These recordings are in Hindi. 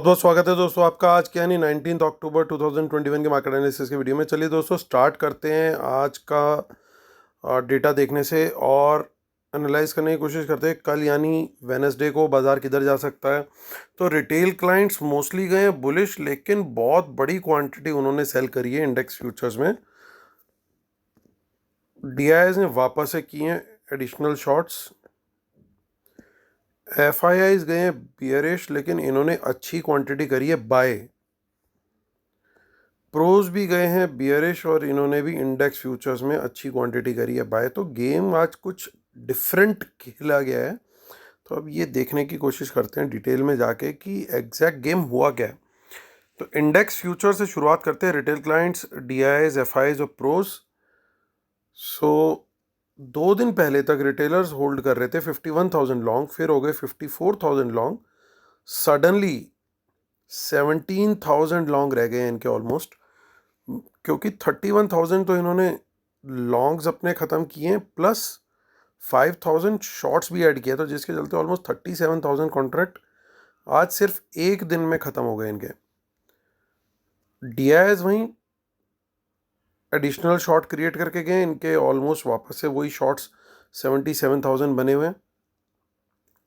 बहुत स्वागत है दोस्तों आपका आज के यानी 19 अक्टूबर 2021 के मार्केट एनालिसिस के वीडियो में। चलिए दोस्तों स्टार्ट करते हैं आज का डेटा देखने से और एनालाइज करने की कोशिश करते हैं कल यानी वेडनेसडे को बाजार किधर जा सकता है। तो रिटेल क्लाइंट्स मोस्टली गए हैं बुलिश, लेकिन बहुत बड़ी क्वांटिटी उन्होंने सेल करी है इंडेक्स फ्यूचर्स में। डीआईएस ने वापस से किए हैं एडिशनल शॉट्स। एफआईआईज गए हैं बियरिश, लेकिन इन्होंने अच्छी क्वांटिटी करी है बाय। प्रोज भी गए हैं बियरिश और इन्होंने भी इंडेक्स फ्यूचर्स में अच्छी क्वांटिटी करी है बाय। तो गेम आज कुछ डिफरेंट खेला गया है। तो अब ये देखने की कोशिश करते हैं डिटेल में जाके कि एग्जैक्ट गेम हुआ क्या है। तो इंडेक्स फ्यूचर से शुरुआत करते हैं। रिटेल क्लाइंट्स, डीआईज, एफआईज और प्रोज। सो 2 दिन पहले तक रिटेलर्स होल्ड कर रहे थे 51,000 लॉन्ग, फिर हो गए 54,000 लॉन्ग। सडनली 17,000 लॉन्ग रह गए इनके ऑलमोस्ट, क्योंकि 31,000 तो इन्होंने लॉन्ग्स अपने ख़त्म किए हैं, प्लस 5,000 शॉर्ट्स भी ऐड किया, तो जिसके चलते ऑलमोस्ट 37,000 कॉन्ट्रैक्ट आज सिर्फ एक दिन में ख़त्म हो गए इनके। डीआईएस वहीं एडिशनल शॉर्ट क्रिएट करके गए, इनके ऑलमोस्ट वापस से वही शॉर्ट्स 77,000 बने हुए हैं।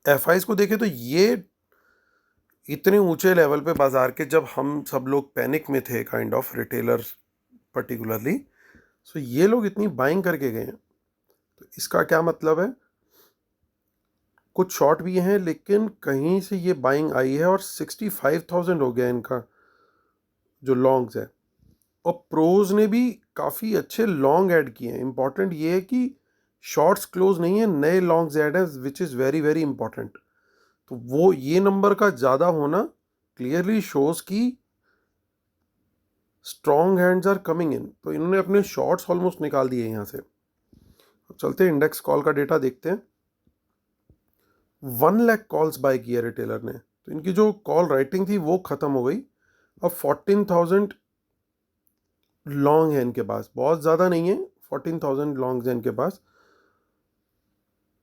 एफआईज को देखें तो ये इतने ऊंचे लेवल पे बाजार के, जब हम सब लोग पैनिक में थे काइंड ऑफ, रिटेलर्स पर्टिकुलरली, सो ये लोग इतनी बाइंग करके गए हैं। तो इसका क्या मतलब है, कुछ शॉर्ट भी हैं लेकिन कहीं से ये बाइंग आई है और 65,000 हो गया इनका जो लॉन्ग्स है। और प्रोज ने भी काफ़ी अच्छे लॉन्ग ऐड किए हैं। इंपॉर्टेंट ये है कि शॉर्ट्स क्लोज नहीं है, नए लॉन्ग्स ऐड है, which is very very important. तो वो ये नंबर का ज़्यादा होना क्लियरली शोज कि strong hands are coming in. तो इन्होंने अपने शॉर्ट्स ऑलमोस्ट निकाल दिए यहाँ से। अब चलते हैं इंडेक्स कॉल का डेटा देखते हैं। 1 लाख कॉल्स बाय किया रिटेलर ने, तो इनकी जो कॉल राइटिंग थी वो खत्म हो गई। अब 14,000 लॉन्ग है इनके पास, बहुत ज़्यादा नहीं है, 14,000 लॉन्ग्स है इनके पास।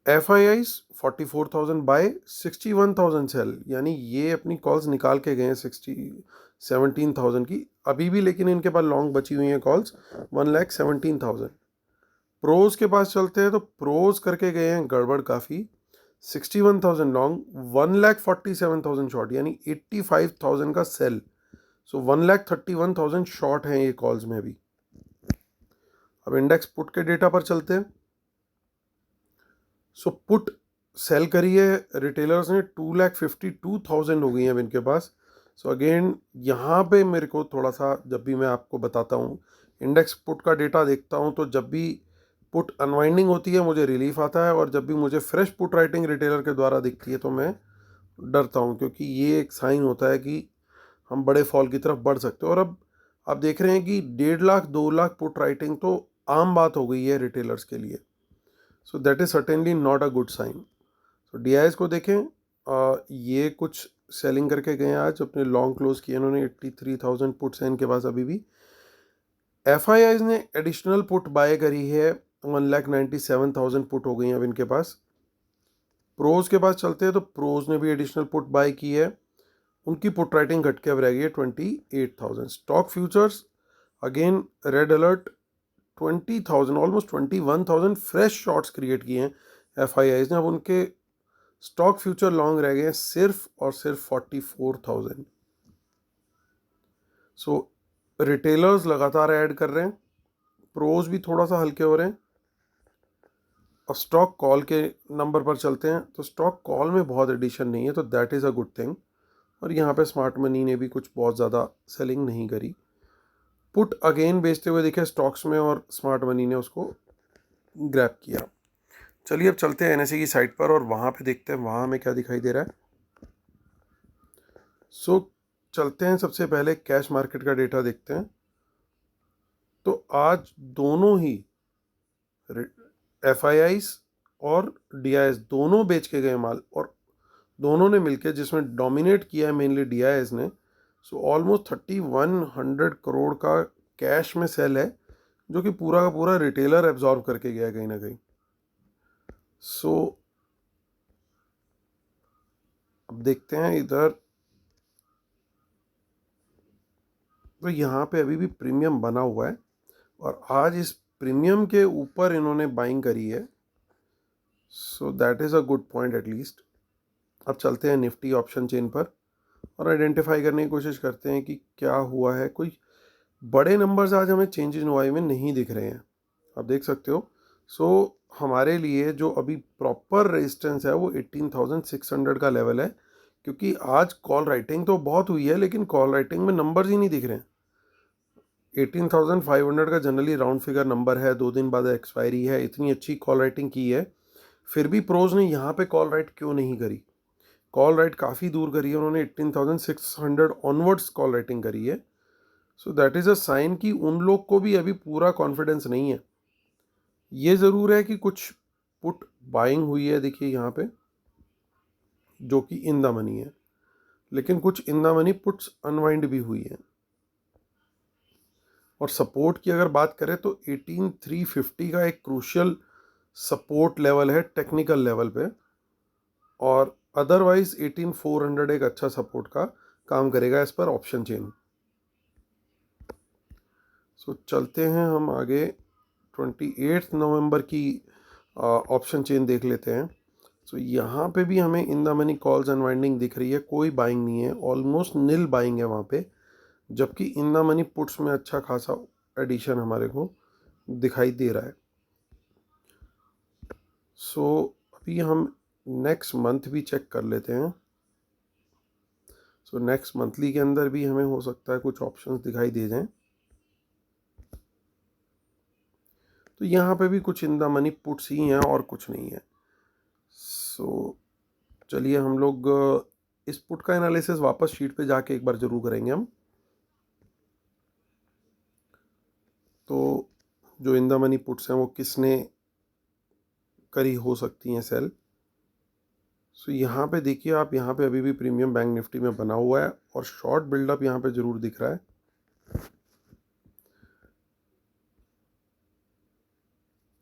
F I I's 44,000 buy, 61,000 sell, यानी ये अपनी कॉल्स निकाल के गए हैं 17,000 की अभी भी, लेकिन इनके पास लॉन्ग बची हुई हैं कॉल्स 1,17,000। प्रोज के पास चलते हैं, तो प्रोज करके गए हैं गड़बड़ काफ़ी, 61,000 लॉन्ग, 1,47,000 शॉर्ट, यानी 85,000 का सेल। सो 1,31,000 शॉर्ट हैं ये कॉल्स में भी। अब इंडेक्स पुट के डेटा पर चलते हैं। सो पुट सेल करी है रिटेलर्स ने 2,52,000 हो गई हैं अब इनके पास। सो अगेन यहाँ पे मेरे को थोड़ा सा, जब भी मैं आपको बताता हूँ इंडेक्स पुट का डेटा देखता हूँ, तो जब भी पुट अनवाइंडिंग होती है मुझे रिलीफ आता है, और जब भी मुझे फ्रेश पुट राइटिंग रिटेलर के द्वारा दिखती है तो मैं डरता हूँ, क्योंकि ये एक साइन होता है कि हम बड़े फॉल की तरफ बढ़ सकते हैं। और अब आप देख रहे हैं कि 1.5 लाख 2 लाख पुट राइटिंग तो आम बात हो गई है रिटेलर्स के लिए। So that is certainly not a good sign. So DIS को देखें, ये कुछ सेलिंग करके गए हैं आज, अपने लॉन्ग क्लोज किए इन्होंने, 83,000 पुट्स हैं इनके पास अभी भी। एफ आई आईज ने एडिशनल पुट बाय करी है, 1,97,000 पुट हो गई हैं अब इनके पास। प्रोज के पास चलते हैं, तो प्रोज ने भी एडिशनल पुट बाय की है, उनकी पुट राइटिंग घट के अब रह गई है 28,000। Stock futures again red alert, 20,000 almost 21,000 fresh shorts create किए हैं एफ आई आईज ने। अब उनके स्टॉक फ्यूचर लॉन्ग रह गए हैं सिर्फ और सिर्फ 44,000। सो रिटेलर्स लगातार ऐड कर रहे हैं, प्रोज भी थोड़ा सा हल्के हो रहे हैं। अब स्टॉक कॉल के नंबर पर चलते हैं, तो स्टॉक कॉल में बहुत एडिशन नहीं है, तो that is a good thing. और यहाँ पे स्मार्ट मनी ने भी कुछ बहुत ज़्यादा सेलिंग नहीं करी। पुट अगेन बेचते हुए दिखे स्टॉक्स में, और स्मार्ट मनी ने उसको ग्रैब किया। चलिए अब चलते हैं एनएसई की साइट पर और वहाँ पे देखते हैं वहाँ हमें क्या दिखाई दे रहा है। सो चलते हैं, सबसे पहले कैश मार्केट का डेटा देखते हैं। तो आज दोनों ही एफ आई आईज और डी आई एस दोनों बेच के गए माल, और दोनों ने मिलकर, जिसमें डोमिनेट किया है मेनली डी आई एस ने, सो ऑलमोस्ट 3,100 करोड़ का कैश में सेल है, जो कि पूरा का पूरा रिटेलर एब्जॉर्व करके गया है कहीं ना कहीं। सो अब देखते हैं इधर तो यहाँ पे अभी भी प्रीमियम बना हुआ है और आज इस प्रीमियम के ऊपर इन्होंने बाइंग करी है, so that is a good point at least. अब चलते हैं निफ्टी ऑप्शन चेन पर और आइडेंटिफाई करने की कोशिश करते हैं कि क्या हुआ है। कोई बड़े नंबर्स आज हमें चेंज इन वाई में नहीं दिख रहे हैं, आप देख सकते हो। सो हमारे लिए जो अभी प्रॉपर रेजिस्टेंस है वो 18,600 का लेवल है, क्योंकि आज कॉल राइटिंग तो बहुत हुई है लेकिन कॉल राइटिंग में नंबर्स ही नहीं दिख रहे हैं। 18,500 का जनरली राउंड फिगर नंबर है, 2 दिन बाद एक्सपायरी है, इतनी अच्छी कॉल राइटिंग की है, फिर भी प्रोज ने यहाँ पे कॉल राइट क्यों नहीं करी। कॉल राइट काफ़ी दूर करी है उन्होंने, 18,600 ऑनवर्ड्स कॉल राइटिंग करी है। So that is a sign कि उन लोग को भी अभी पूरा कॉन्फिडेंस नहीं है। ये ज़रूर है कि कुछ पुट बाइंग हुई है, देखिए यहाँ पे, जो कि इन द मनी है, लेकिन कुछ in the money puts unwind भी हुई है। और सपोर्ट की अगर बात करें तो 18,350 का एक क्रूशियल सपोर्ट लेवल है टेक्निकल लेवल पे, और अदरवाइज 18,400 एक अच्छा सपोर्ट का काम करेगा इस पर ऑप्शन चेन। सो चलते हैं हम आगे, 28 नवंबर की ऑप्शन चेन देख लेते हैं। सो यहाँ पे भी हमें in the money calls unwinding दिख रही है, कोई बाइंग नहीं है, ऑलमोस्ट नील बाइंग है वहाँ पे, जबकि इन द मनी पुट्स में अच्छा खासा एडिशन हमारे को दिखाई दे रहा है। सो अभी हम नेक्स्ट मंथ भी चेक कर लेते हैं। सो नेक्स्ट मंथली के अंदर भी हमें हो सकता है कुछ ऑप्शंस दिखाई दे जाएं। तो यहाँ पे भी कुछ इन द मनी पुट्स ही हैं और कुछ नहीं है। सो चलिए हम लोग इस पुट का एनालिसिस वापस शीट पे जाके एक बार जरूर करेंगे हम। तो जो इन द मनी पुट्स हैं वो किसने करी हो सकती हैं सेल। सो यहाँ पे देखिए आप, यहाँ पे अभी भी प्रीमियम बैंक निफ्टी में बना हुआ है और शॉर्ट बिल्डअप यहाँ पे ज़रूर दिख रहा है,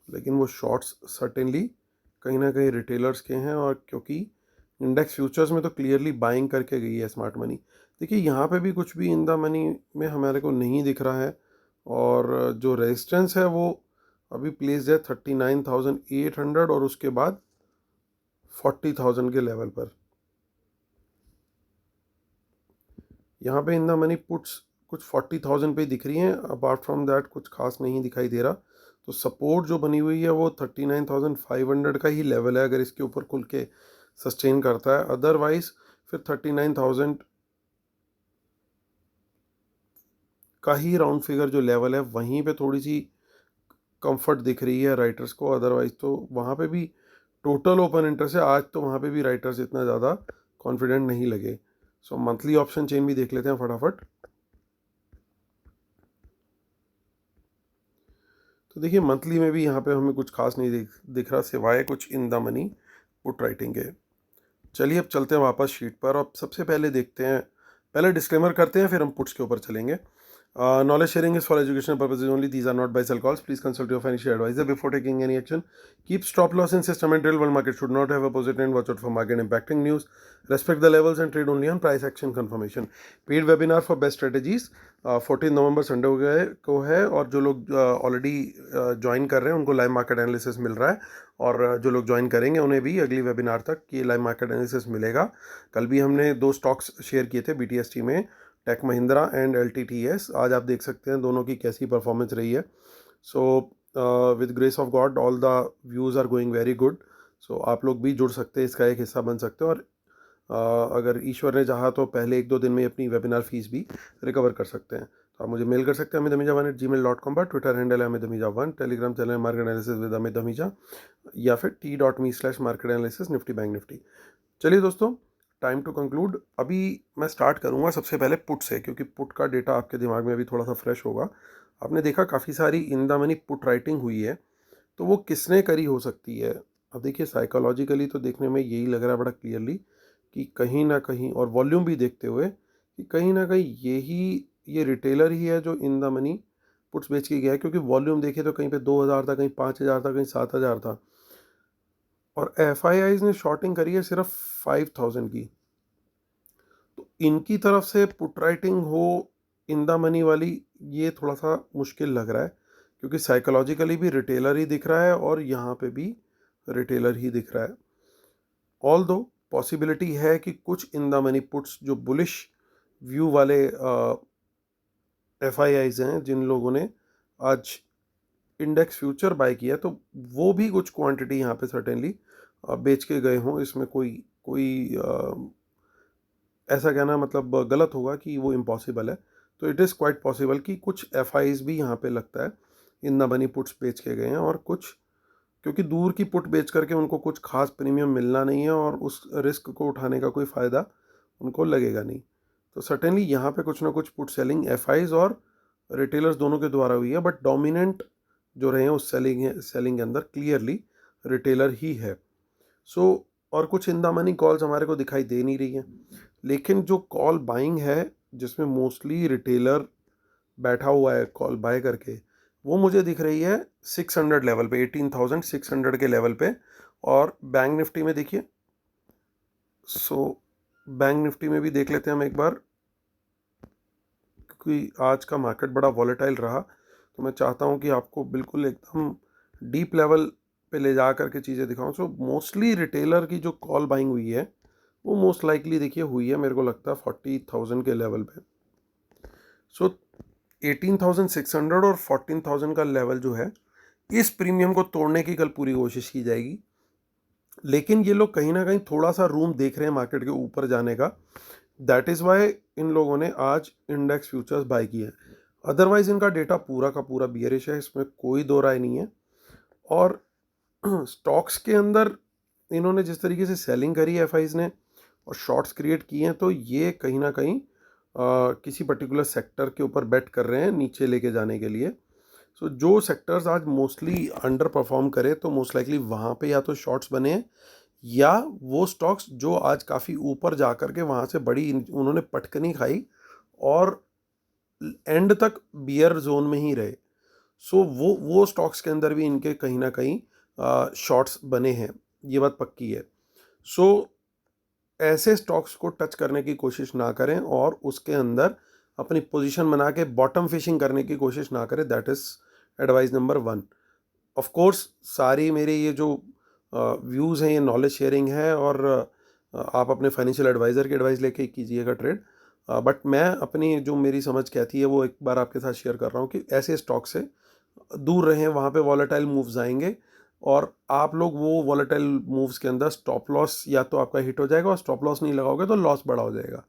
लेकिन वो शॉर्ट्स सर्टेनली कहीं ना कहीं रिटेलर्स के हैं, और क्योंकि इंडेक्स फ्यूचर्स में तो क्लियरली बाइंग करके गई है स्मार्ट मनी। देखिए यहाँ पे भी कुछ भी इन द मनी में हमारे को नहीं दिख रहा है, और जो रेजिस्टेंस है वो अभी प्लेस्ड है 39,800 और उसके बाद 40,000 के लेवल पर। यहाँ पे इन द मनी पुट्स कुछ 40,000 पे दिख रही हैं, अपार्ट फ्रॉम दैट कुछ खास नहीं दिखाई दे रहा। तो सपोर्ट जो बनी हुई है वो 39,500 का ही लेवल है, अगर इसके ऊपर खुल के सस्टेन करता है, अदरवाइज फिर 39,000 का ही राउंड फिगर जो लेवल है वहीं पे थोड़ी सी कंफर्ट दिख रही है राइटर्स को, अदरवाइज तो वहाँ पे भी टोटल ओपन इंटरेस्ट है आज, तो वहाँ पे भी राइटर्स इतना ज़्यादा कॉन्फिडेंट नहीं लगे। सो मंथली ऑप्शन चेन भी देख लेते हैं फटाफट। तो देखिए मंथली में भी यहाँ पे हमें कुछ खास नहीं दिख रहा, सिवाय कुछ in the money put writing के। चलिए अब चलते हैं वापस शीट पर। अब सबसे पहले देखते हैं, पहले डिस्क्लेमर करते हैं फिर हम पुट्स के ऊपर चलेंगे। Knowledge sharing is for educational purposes only. These are not buy sell calls. Please consult your financial advisor before taking any action. Keep stop loss in system and real world market should not have a positive trend. Watch out for market impacting news. Respect the levels and trade only on price action confirmation. Paid webinar for best strategies 14 November Sunday को है, और जो लोग ऑलरेडी ज्वाइन कर रहे हैं उनको लाइव मार्केट एनालिसिस मिल रहा है, और जो लोग ज्वाइन करेंगे उन्हें भी अगली वेबिनार तक ये लाइव मार्केट एनालिसिस मिलेगा। कल भी हमने 2 स्टॉक्स शेयर किए थे BTST में, टेक महिंद्रा एंड LTTS। आज आप देख सकते हैं दोनों की कैसी परफॉर्मेंस रही है। So with grace of god all the views are going very good. So आप लोग भी जुड़ सकते हैं, इसका एक हिस्सा बन सकते हैं, और अगर ईश्वर ने चाहा तो पहले 1-2 दिन में अपनी वेबिनार फीस भी रिकवर कर सकते हैं। तो आप मुझे मेल कर सकते हैं amithamija1@gmail.com पर, ट्विटर हैंडल है amithamija1, टेलीग्राम चैनल है market analysis with Amit Dhamija, या फिर t.me/market analysis Nifty bank Nifty. चलिए दोस्तों, टाइम टू कंक्लूड। अभी मैं स्टार्ट करूंगा सबसे पहले पुट से, क्योंकि पुट का डेटा आपके दिमाग में अभी थोड़ा सा फ्रेश होगा। आपने देखा काफ़ी सारी in the money put writing हुई है, तो वो किसने करी हो सकती है। अब देखिए साइकोलॉजिकली तो देखने में यही लग रहा है बड़ा क्लियरली कि कहीं ना कहीं, और वॉल्यूम भी देखते हुए, कि कहीं ना कहीं ये रिटेलर ही है जो इन द मनी पुट्स बेच के गया है, क्योंकि वॉल्यूम देखे तो कहीं पे 2,000 था, कहीं 5,000 था, कहीं 7,000 था, और FIIs ने शॉर्टिंग करी है सिर्फ 5,000 की। तो इनकी तरफ से पुट राइटिंग हो इन द मनी वाली ये थोड़ा सा मुश्किल लग रहा है, क्योंकि साइकोलॉजिकली भी रिटेलर ही दिख रहा है और यहाँ पे भी रिटेलर ही दिख रहा है। ऑल दो पॉसिबिलिटी है कि कुछ इन द मनी पुट्स जो बुलिश व्यू वाले FIIs हैं, जिन लोगों ने आज इंडेक्स फ्यूचर बाय किया, तो वो भी कुछ क्वांटिटी यहाँ पे सर्टेनली बेच के गए हों। इसमें कोई कोई ऐसा कहना मतलब गलत होगा कि वो इम्पॉसिबल है। तो इट इज़ क्वाइट पॉसिबल कि कुछ FIs भी यहाँ पे लगता है इन द मनी पुट्स बेच के गए हैं, और कुछ क्योंकि दूर की पुट बेच करके उनको कुछ खास प्रीमियम मिलना नहीं है और उस रिस्क को उठाने का कोई फ़ायदा उनको लगेगा नहीं। तो सर्टेनली यहाँ पे कुछ ना कुछ पुट सेलिंग FIs और रिटेलर्स दोनों के द्वारा हुई है, बट डोमिनेंट जो रहे हैं उस सेलिंग के अंदर क्लियरली रिटेलर ही है। सो और कुछ इन द मनी कॉल्स हमारे को दिखाई दे नहीं रही हैं, लेकिन जो कॉल बाइंग है जिसमें मोस्टली रिटेलर बैठा हुआ है कॉल बाय करके, वो मुझे दिख रही है 600 लेवल पे, 18,600 के लेवल पे। और बैंक निफ्टी में देखिए, सो बैंक निफ्टी में भी देख लेते हैं हम एक बार, क्योंकि आज का मार्केट बड़ा वॉलेटाइल रहा, तो मैं चाहता हूँ कि आपको बिल्कुल एकदम डीप लेवल पे ले जा करके चीज़ें दिखाऊं। सो मोस्टली रिटेलर की जो कॉल बाइंग हुई है वो मोस्ट लाइकली देखिए हुई है, मेरे को लगता है 40,000 के लेवल पे। सो 18,600 और 14,000 का लेवल जो है, इस प्रीमियम को तोड़ने की कल पूरी कोशिश की जाएगी। लेकिन ये लोग कहीं ना कहीं थोड़ा सा रूम देख रहे हैं मार्केट के ऊपर जाने का। दैट इज़ वाई इन लोगों ने आज इंडेक्स फ्यूचर्स बाय किए हैं। अदरवाइज इनका डेटा पूरा का पूरा बियरिश है, इसमें कोई दो राय नहीं है। और स्टॉक्स के अंदर इन्होंने जिस तरीके से सेलिंग करी है FIs ने और शॉर्ट्स क्रिएट किए हैं, तो ये कहीं ना कहीं किसी पर्टिकुलर सेक्टर के ऊपर बेट कर रहे हैं नीचे लेके जाने के लिए। सो जो सेक्टर्स आज मोस्टली अंडर परफॉर्म करे, तो मोस्ट लाइकली वहाँ पे या तो शॉर्ट्स बने हैं, या वो स्टॉक्स जो आज काफ़ी ऊपर जा कर के वहाँ से बड़ी उन्होंने पटकनी खाई और एंड तक बियर जोन में ही रहे। सो वो स्टॉक्स के अंदर भी इनके कहीं ना कहीं शॉर्ट्स बने हैं, ये बात पक्की है। सो ऐसे स्टॉक्स को टच करने की कोशिश ना करें और उसके अंदर अपनी पोजीशन बना के बॉटम फिशिंग करने की कोशिश ना करें। That is advice number 1। Of course सारी मेरे ये जो व्यूज़ हैं ये नॉलेज शेयरिंग है, और आप अपने फाइनेंशियल एडवाइज़र की एडवाइस लेके कीजिएगा ट्रेड। बट मैं अपनी जो मेरी समझ कहती है वो एक बार आपके साथ शेयर कर रहा हूँ कि ऐसे स्टॉक से दूर रहें, वहाँ पे वॉलेटाइल मूव्स आएंगे और आप लोग वो वॉलेटाइल मूव्स के अंदर स्टॉप लॉस या तो आपका हिट हो जाएगा, और स्टॉप लॉस नहीं लगाओगे तो लॉस बड़ा हो जाएगा।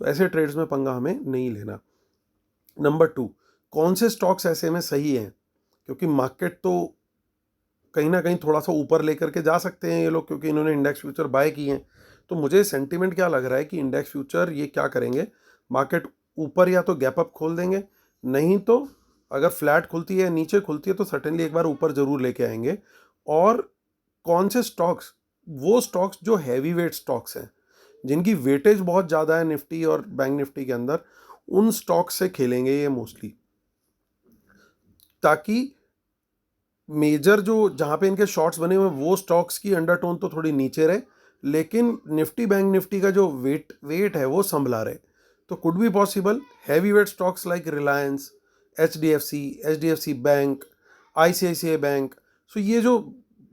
तो ऐसे ट्रेड्स में पंगा हमें नहीं लेना। नंबर 2, कौन से स्टॉक्स ऐसे में सही हैं, क्योंकि मार्केट तो कहीं ना कहीं थोड़ा सा ऊपर लेकर के जा सकते हैं ये लोग, क्योंकि इन्होंने इंडेक्स फ्यूचर बाय किए हैं। तो मुझे सेंटीमेंट क्या लग रहा है कि इंडेक्स फ्यूचर ये क्या करेंगे, मार्केट ऊपर या तो गैप अप खोल देंगे, नहीं तो अगर फ्लैट खुलती है नीचे खुलती है तो सर्टेनली एक बार ऊपर ज़रूर लेके आएंगे। और कौन से स्टॉक्स, वो स्टॉक्स जो हैवी वेट स्टॉक्स हैं, जिनकी वेटेज बहुत ज़्यादा है निफ्टी और बैंक निफ्टी के अंदर, उन स्टॉक्स से खेलेंगे ये मोस्टली, ताकि मेजर जो जहाँ पे इनके शॉर्ट्स बने हुए हैं वो स्टॉक्स की अंडरटोन तो थोड़ी नीचे रहे, लेकिन निफ्टी बैंक निफ्टी का जो वेट है वो संभला रहे। तो could be possible heavy weight stocks like Reliance, H D F C bank, ICICI bank. So ये जो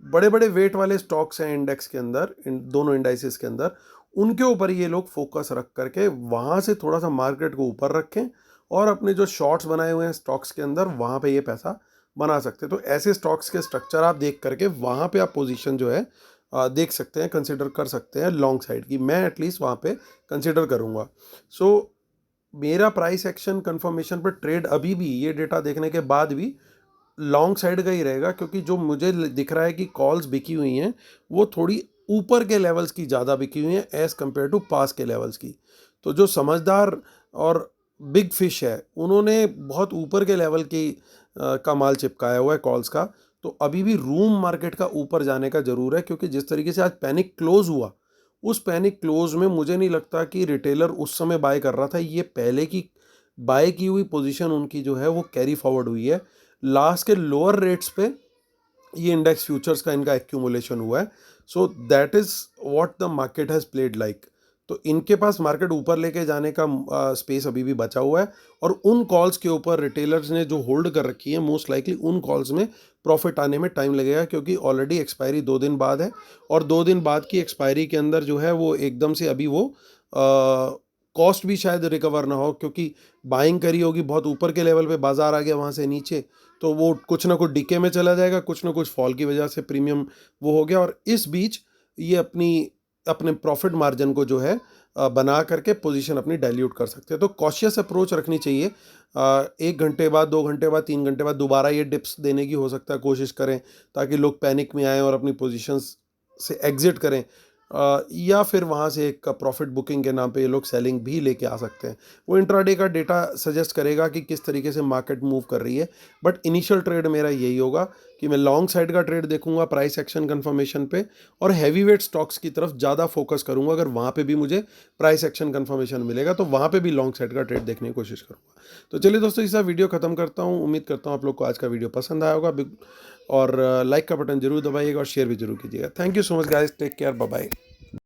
बड़े बड़े वेट वाले स्टॉक्स हैं इंडेक्स के अंदर, इन दोनों इंडाइसेस के अंदर, उनके ऊपर ये लोग फोकस रख करके वहाँ से थोड़ा सा मार्केट को ऊपर रखें, और अपने जो शॉर्ट्स बनाए हुए हैं स्टॉक्स के अंदर वहाँ पे ये पैसा बना सकते हैं। तो ऐसे स्टॉक्स के स्ट्रक्चर आप देख करके वहाँ पे आप पोजीशन जो है देख सकते हैं, कंसिडर कर सकते हैं लॉन्ग साइड की। मैं एटलीस्ट वहाँ पे कंसिडर करूँगा। सो मेरा प्राइस एक्शन कंफर्मेशन पर ट्रेड अभी भी ये डेटा देखने के बाद भी लॉन्ग साइड का ही रहेगा, क्योंकि जो मुझे दिख रहा है कि कॉल्स बिकी हुई हैं वो थोड़ी ऊपर के लेवल्स की ज़्यादा बिकी हुई हैं एज़ कम्पेयर टू पास के लेवल्स की। तो जो समझदार और बिग फिश है उन्होंने बहुत ऊपर के लेवल की का माल चिपकाया हुआ है कॉल्स का। तो अभी भी रूम मार्केट का ऊपर जाने का ज़रूर है, क्योंकि जिस तरीके से आज पैनिक क्लोज हुआ, उस पैनिक क्लोज में मुझे नहीं लगता कि रिटेलर उस समय बाय कर रहा था। ये पहले की बाय की हुई पोजीशन उनकी जो है वो कैरी फॉरवर्ड हुई है। लास्ट के लोअर रेट्स पे ये इंडेक्स फ्यूचर्स का इनका एक्यूमुलेशन हुआ है। So that is what the market has played like. तो इनके पास मार्केट ऊपर लेके जाने का स्पेस अभी भी बचा हुआ है, और उन कॉल्स के ऊपर रिटेलर्स ने जो होल्ड कर रखी है मोस्ट लाइकली उन कॉल्स में प्रॉफिट आने में टाइम लगेगा, क्योंकि ऑलरेडी एक्सपायरी 2 दिन बाद है, और 2 दिन बाद की एक्सपायरी के अंदर जो है वो एकदम से अभी वो कॉस्ट भी शायद रिकवर ना हो, क्योंकि बाइंग करी होगी बहुत ऊपर के लेवल पे, बाजार आ गया वहाँ से नीचे, तो वो कुछ ना कुछ डीके में चला जाएगा, कुछ ना कुछ फॉल की वजह से प्रीमियम वो हो गया, और इस बीच ये अपने प्रॉफिट मार्जिन को जो है बना करके पोजीशन अपनी डाइल्यूट कर सकते हैं। तो कॉशियस अप्रोच रखनी चाहिए। 1 घंटे बाद, 2 घंटे बाद, 3 घंटे बाद दोबारा ये डिप्स देने की हो सकता है कोशिश करें, ताकि लोग पैनिक में आएँ और अपनी पोजीशंस से एग्जिट करें, या फिर वहाँ से एक प्रॉफिट बुकिंग के नाम पे ये लोग सेलिंग भी लेके आ सकते हैं। वो इंट्राडे का डेटा सजेस्ट करेगा कि किस तरीके से मार्केट मूव कर रही है, बट इनिशियल ट्रेड मेरा यही होगा कि मैं लॉन्ग साइड का ट्रेड देखूंगा प्राइस एक्शन कंफर्मेशन पे, और हैवी वेट स्टॉक्स की तरफ ज़्यादा फोकस करूंगा। अगर वहाँ पे भी मुझे प्राइस एक्शन कंफर्मेशन मिलेगा तो वहाँ पे भी लॉन्ग साइड का ट्रेड देखने की कोशिश करूंगा। तो चलिए दोस्तों, इस वीडियो खत्म करता हूँ। उम्मीद करता हूँ आप लोग को आज का वीडियो पसंद आया होगा, और लाइक का बटन जरूर दबाइएगा और शेयर भी जरूर कीजिएगा। Thank you so much guys, take care, bye bye.